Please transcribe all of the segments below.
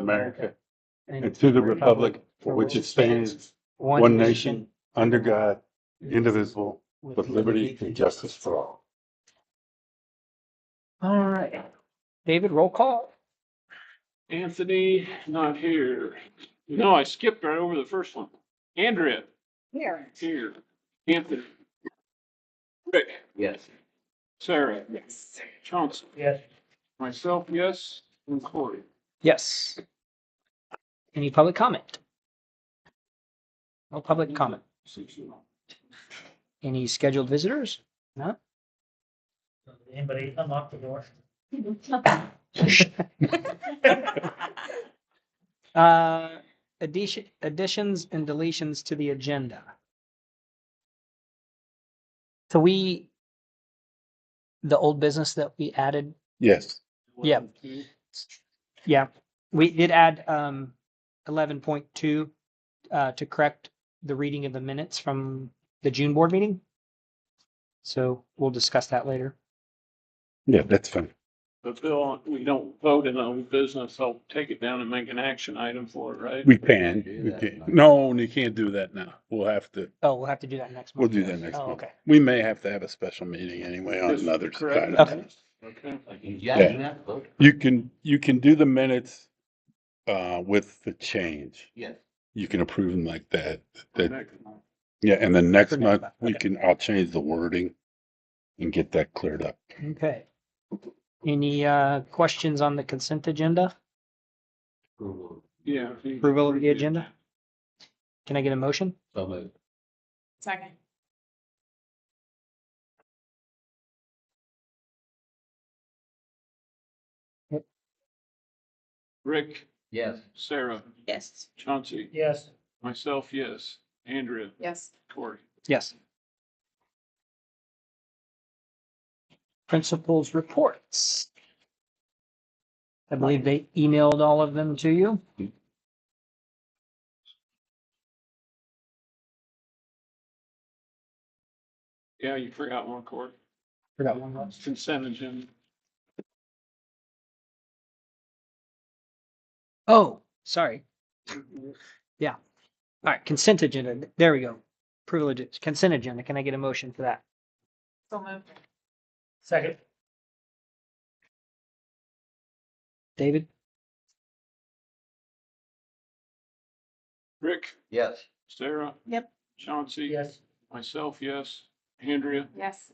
America and to the republic for which it stands, one nation, under God, indivisible, with liberty and justice for all. All right. David, roll call. Anthony, not here. No, I skipped right over the first one. Andrea. Here. Here. Anthony. Rick. Yes. Sarah. Yes. Chauncey. Yes. Myself, yes. And Corey. Yes. Any public comment? No public comment. Any scheduled visitors? No? Anybody come off the door? Additions and deletions to the agenda. So the old business that we added, Yes. Yeah. yeah, we did add 11.2 to correct the reading of the minutes from the June board meeting. So we'll discuss that later. Yeah, that's fine. But Bill, we don't vote in old business. I'll take it down and make an action item for it, right? We can. No, you can't do that now. We'll have to. Oh, we'll have to do that next We'll month. do that next Oh, month. okay. We may have to have a special meeting anyway on another Correct. item. Okay. Okay. Yeah. You can do the minutes with the change. Yes. You can approve them like that. Next. Yeah, and then next For next month month, I'll change the wording and get that cleared up. Okay. Any questions on the consent agenda? Yeah. Approval of the agenda? Can I get a motion? So moved. Second. Rick, Yes. Sarah, Yes. Chauncey, Yes. myself, yes. Andrea, Yes. Corey. Yes. Principals reports. I believe they emailed all of them to you. Yeah, you forgot one, Corey. Forgot one was. Consent agenda. Oh, sorry. Yeah. All right. Consent agenda. There we go. Privileges. Consent agenda. Can I get a motion for that? So moved. Second. David? Rick, Yes. Sarah. Yep. Chauncey. Yes. Myself, yes. Andrea, Yes.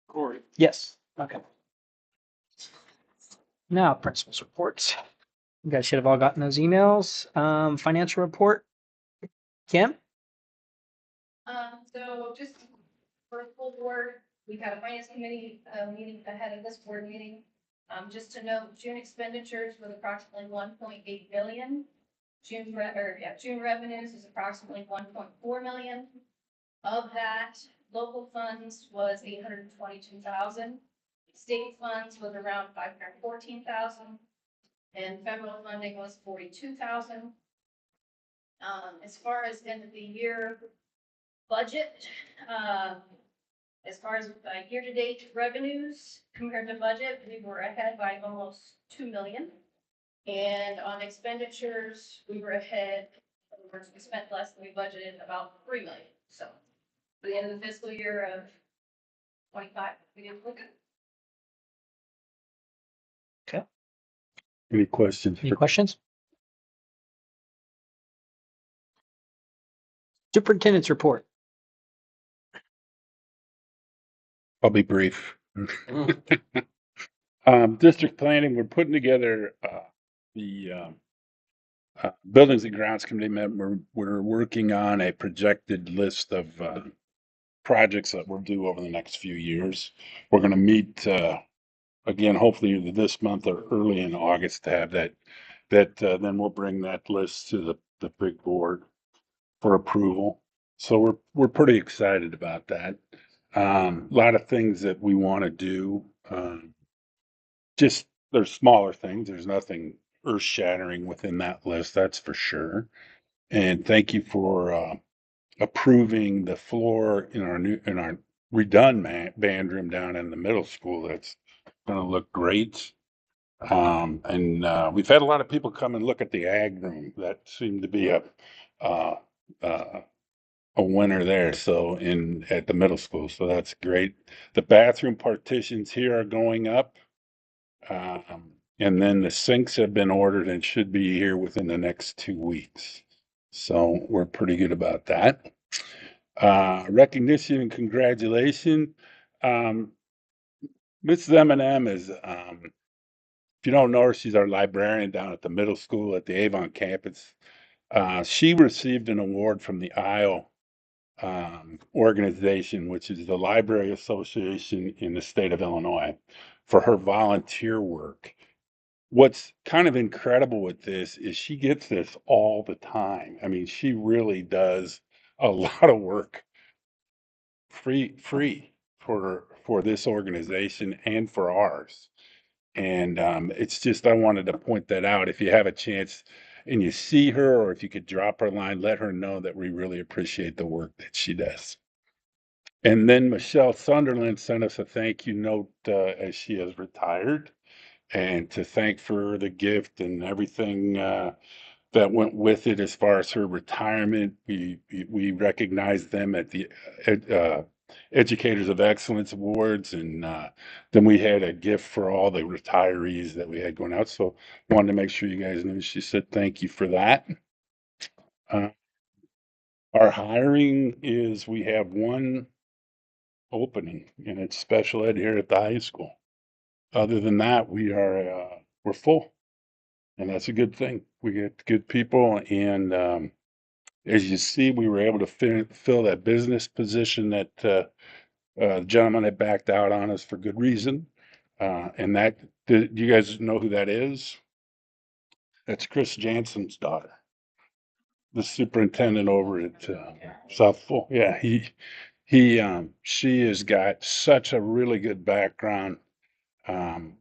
Corey. Yes. Okay. Now, principals reports. You guys should have all gotten those emails. Financial report. Kim? So just for the full board, we've had a finance committee, meeting ahead of this board meeting. Just to note, June expenditures was approximately 1.8 million. June revenues is approximately 1.4 million. Of that, local funds was 822,000. State funds was around 514,000. And federal funding was 42,000. As far as end of the year budget, as far as year-to-date revenues compared to budget, we were ahead by almost 2 million. And on expenditures, we were ahead. In other words, we spent less than we budgeted, about 3 million. So for the end of the fiscal year of 25, we did look good. Okay. Any questions? Any questions? Superintendent's report. I'll be brief. District planning, we're putting together the buildings and grounds committee member. We're working on a projected list of projects that we'll do over the next few years. We're going to meet again, hopefully either this month or early in August to have that. Then we'll bring that list to the big board for approval. So we're pretty excited about that. A lot of things that we want to do. Just there's smaller things. There's nothing earth shattering within that list, that's for sure. And thank you for approving the floor in our redone band room down in the middle school. That's going to look great. We've had a lot of people come and look at the ag room. That seemed to be uh, uh, a winner there. So at the middle school, so that's great. The bathroom partitions here are going up. And then the sinks have been ordered and should be here within the next 2 weeks. So we're pretty good about that. Recognition and congratulation. Um, Mrs. M&M is, if you don't know her, she's our librarian down at the middle school at the Avon campus. She received an award from the ISLE organization, which is the Library Association in the state of Illinois, for her volunteer work. What's kind of incredible with this is she gets this all the time. I mean, she really does a lot of work free for this organization and for ours. And it's just I wanted to point that out. If you have a chance and you see her, or if you could drop her a line, let her know that we really appreciate the work that she does. And then Michelle Sunderland sent us a thank you note as she has retired, and to thank for the gift and everything that went with it as far as her retirement. We recognized them at the Educators of Excellence Awards, and then we had a gift for all the retirees that we had going out. So wanted to make sure you guys knew. She said thank you for that. Uh, our hiring is we have one opening, and it's special ed here at the high school. Other than that, we're full, and that's a good thing. We get good people, and as you see, we were able to fill that business position that the gentleman had backed out on us for good reason. And that, do you guys know who that is? That's Chris Jansen's daughter, the superintendent over at South Full. Yeah, she has got such a really good background. Um,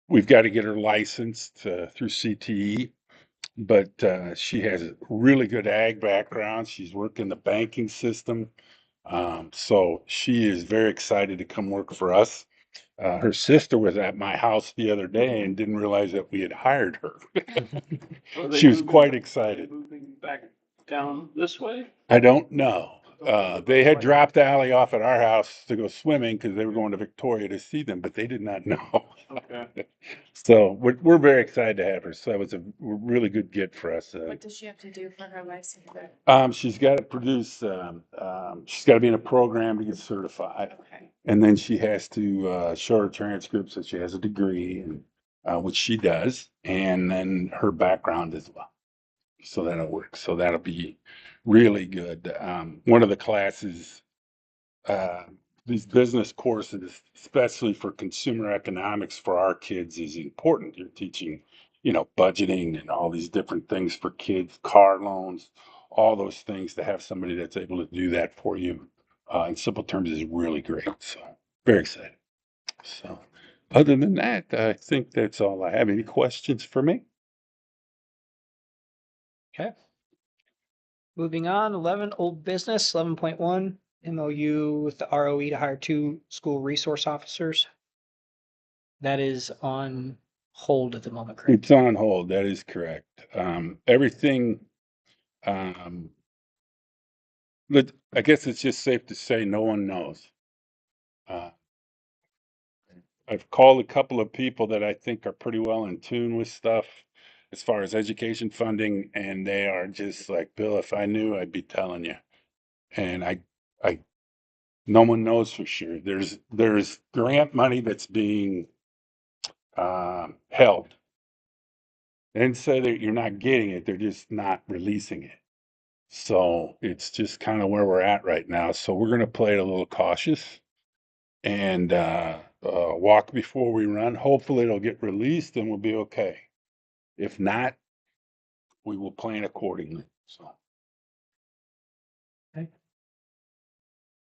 we've got to get her licensed through CTE, but she has a really good ag background. She's worked in the banking system. So she is very excited to come work for us. Her sister was at my house the other day and didn't realize that we had hired her. She was quite excited. Moving back down this way? I don't know. They had dropped Allie off at our house to go swimming because they were going to Victoria to see them, but they did not know. Okay. So we're very excited to have her. So that was a really good get for us. What does she have to do for her license? She's got to produce, she's got to be in a program to get certified. Okay. And then she has to show her transcripts that she has a degree, and which she does, and then her background as well. So that'll work. So that'll be really good. One of the classes, uh, these business courses, especially for consumer economics for our kids, is important. You're teaching, budgeting and all these different things for kids, car loans, all those things. To have somebody that's able to do that for you in simple terms is really great. So very excited. So other than that, I think that's all I have. Any questions for me? Okay. Moving on, 11, old business, 11.1, MOU with the ROE to hire 2 school resource officers. That is on hold at the moment, correct? It's on hold. That is correct. Everything, um, I guess it's just safe to say no one knows. Uh, I've called a couple of people that I think are pretty well in tune with stuff as far as education funding, and they are just like, Bill, if I knew, I'd be telling you. And I, no one knows for sure. There's grant money that's being held. They didn't say that you're not getting it; they're just not releasing it. So it's just kind of where we're at right now. So we're going to play it a little cautious and walk before we run. Hopefully it'll get released and we'll be okay. If not, we will plan accordingly. So Okay.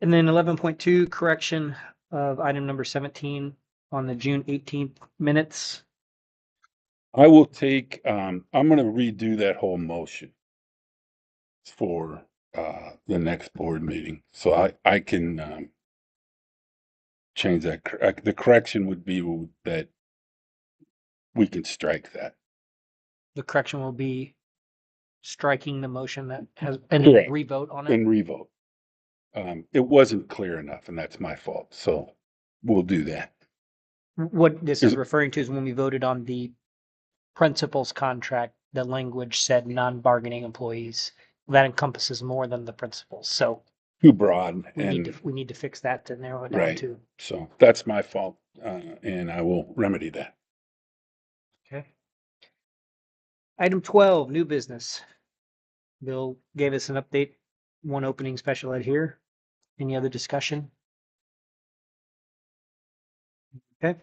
And then 11.2, correction of item number 17 on the June 18th minutes. I will take, I'm going to redo that whole motion for the next board meeting. So I can change that. The correction would be that we can strike that. The correction will be striking the motion that has, and then Correct. revote on it. And revote. It wasn't clear enough, and that's my fault. So we'll do that. What this is Is- referring to is when we voted on the principal's contract, the language said non-bargaining employees. That encompasses more than the principals. So Too broad, we need to fix that to narrow it down right. to. So that's my fault, and I will remedy that. Okay. Item 12, new business. Bill gave us an update, one opening special ed here. Any other discussion? Okay.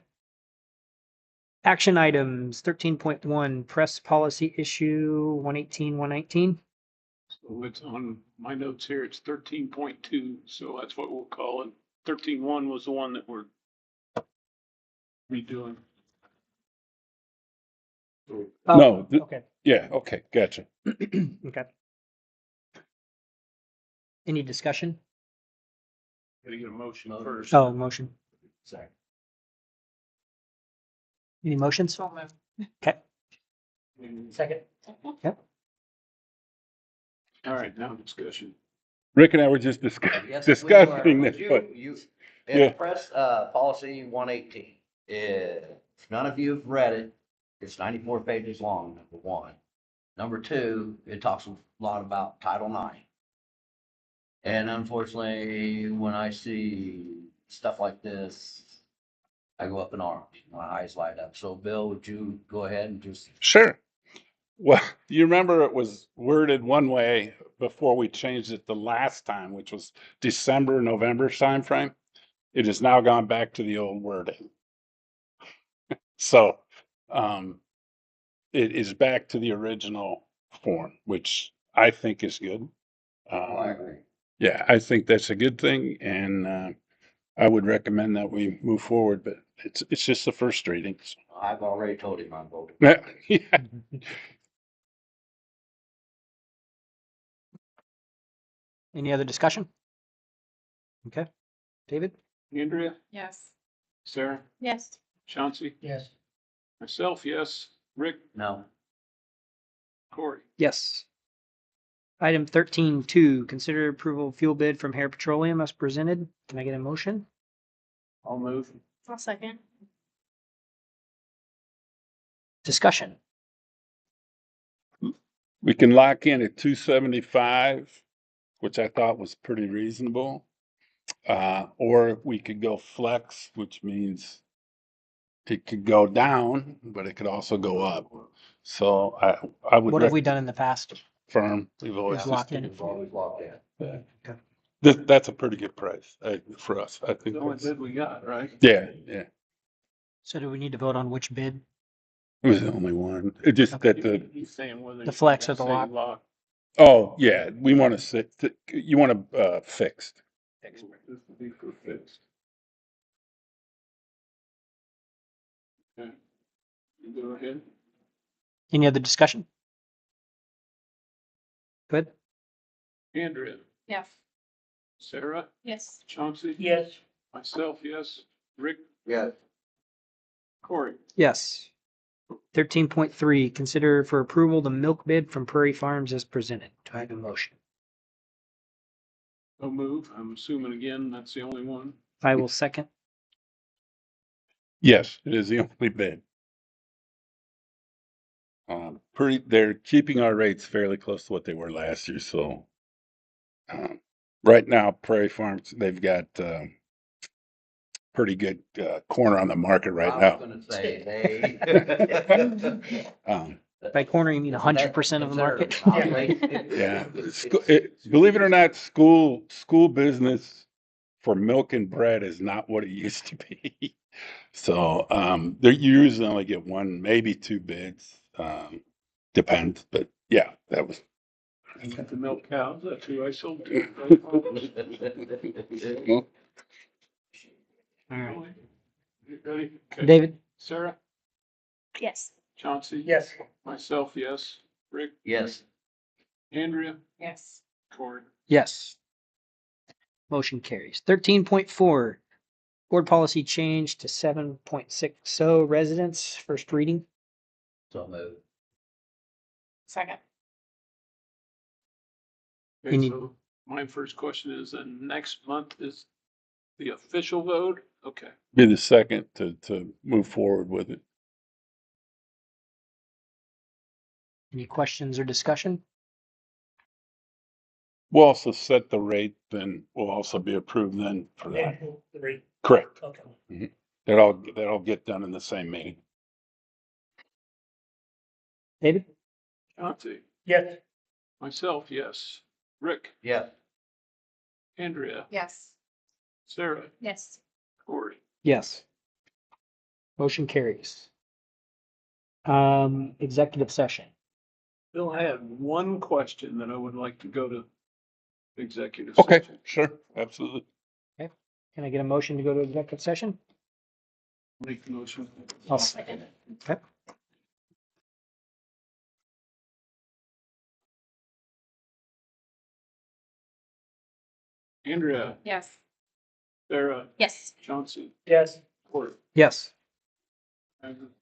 Action items, 13.1, press policy issue 118, 119. So it's on my notes here, it's 13.2, so that's what we'll call it. 13.1 was the one that we're redoing. Oh, No, okay. yeah, okay, gotcha. Okay. Any discussion? Gotta get a motion first. Oh, motion. Sorry. Any motions? Okay. Second. Yep. All right, now discussion. Rick and I were just Yes, we were. discussing Would this, but You, Yeah. in press, policy 118, if none of you have read it, it's 94 pages long, number one. Number two, it talks a lot about Title IX. And unfortunately, when I see stuff like this, I go up in arms, my eyes light up. So Bill, would you go ahead and just, sure. Well, you remember it was worded one way before we changed it the last time, which was December, November timeframe. It has now gone back to the old wording. So, it is back to the original form, which I think is good. I agree. Yeah, I think that's a good thing, and I would recommend that we move forward. But it's just the first reading. So. I've already told him I'm voting. Yeah. Any other discussion? Okay. David? Andrea, Yes. Sarah, Yes. Chauncey, Yes. myself, yes. Rick, No, Corey. Yes. Item 13.2, consider approval of fuel bid from Hair Petroleum as presented. Can I get a motion? I'll move. I'll second. Discussion. We can lock in at 275, which I thought was pretty reasonable. Or we could go flex, which means it could go down, but it could also go up. So I would What have we done in the past? firm. We've always We've locked just- in. we've always locked in. That's a pretty good price for us. I think. The only that's- bid we got, right? Yeah, yeah. So do we need to vote on which bid? It was the only one. It just Okay. that He's saying whether. The flex or the say lock? oh yeah, we want to sit. You want to fixed. This would be for fixed. Okay. You go ahead. Any other discussion? Good. Andrea, Yes. Sarah, Yes. Chauncey, Yes. myself, yes. Rick, Yeah, Corey. Yes. 13.3, consider for approval the milk bid from Prairie Farms as presented. Do I have a motion? No move. I'm assuming again, that's the only one. I will second. Yes, it is the only bid. They're keeping our rates fairly close to what they were last year. So, right now, Prairie Farms, they've got pretty good corner on the market right I now. was gonna say, they. By corner, you mean 100% of the market? Yeah, believe it or not, school business for milk and bread is not what it used to be. So you usually only get one, maybe two bids. Depends, but yeah, that was. I got the milk cows, that's who I sold to. All right. You ready? Okay. David? Sarah, Yes. Chauncey. Yes. Myself, yes. Rick, Yes, Andrea, Yes. Corey. Yes. Motion carries. 13.4, board policy change to 7.60 residents, first reading. So move. Second. You Okay, need- so my first question is, then next month is the official vote? Okay. Be the second to move forward with it. Any questions or discussion? We'll also set the rate, then we'll also be approved then for that. The rate, Correct. okay. That'll get done in the same meeting. David? Chauncey, Yes. myself, yes. Rick, Yes. Andrea, Yes. Sarah, Yes. Corey. Yes. Motion carries. Executive session. Bill, I had one question that I would like to go to executive Okay, session. sure, absolutely. Can I get a motion to go to executive session? Make the motion. I'll second it. Okay. Andrea, Yes. Sarah, Yes. Chauncey, Yes. Corey. Yes. And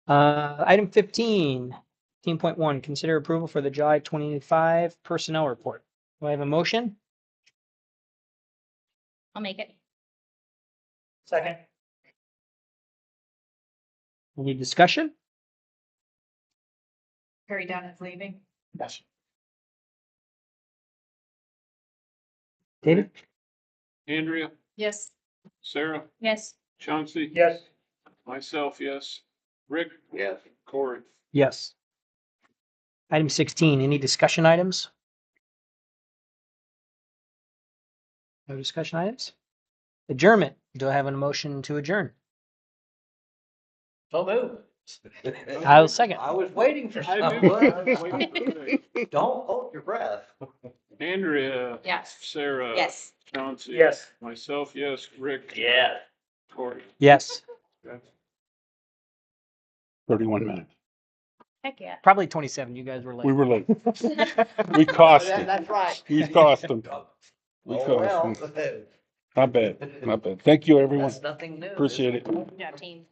Item 15.1, consider approval for the July 25 personnel report. Do I have a motion? I'll make it. Second. Any discussion? Harry Dunn is leaving. Yes. David? Andrea, Yes. Sarah, Yes. Chauncey, Yes. myself, yes. Rick, Yes. Corey. Yes. Item 16, any discussion items? No discussion items? Adjournment. Do I have a motion to adjourn? So move. I will second. I was waiting for I someone. knew, I was waiting for Rick. Don't hold your breath. Andrea, Yes. Sarah. Yes. Chauncey. Yes. Myself, yes. Rick. Yeah. Corey. Yes. Okay. 31 minutes. Heck yeah. Probably 27. You guys were late. We were late. We cost That- them. That's right. We cost them. We Oh, cost well. them. Not bad. Not bad. Thank you, everyone. That's nothing new. is Appreciate it? it. Yeah, team.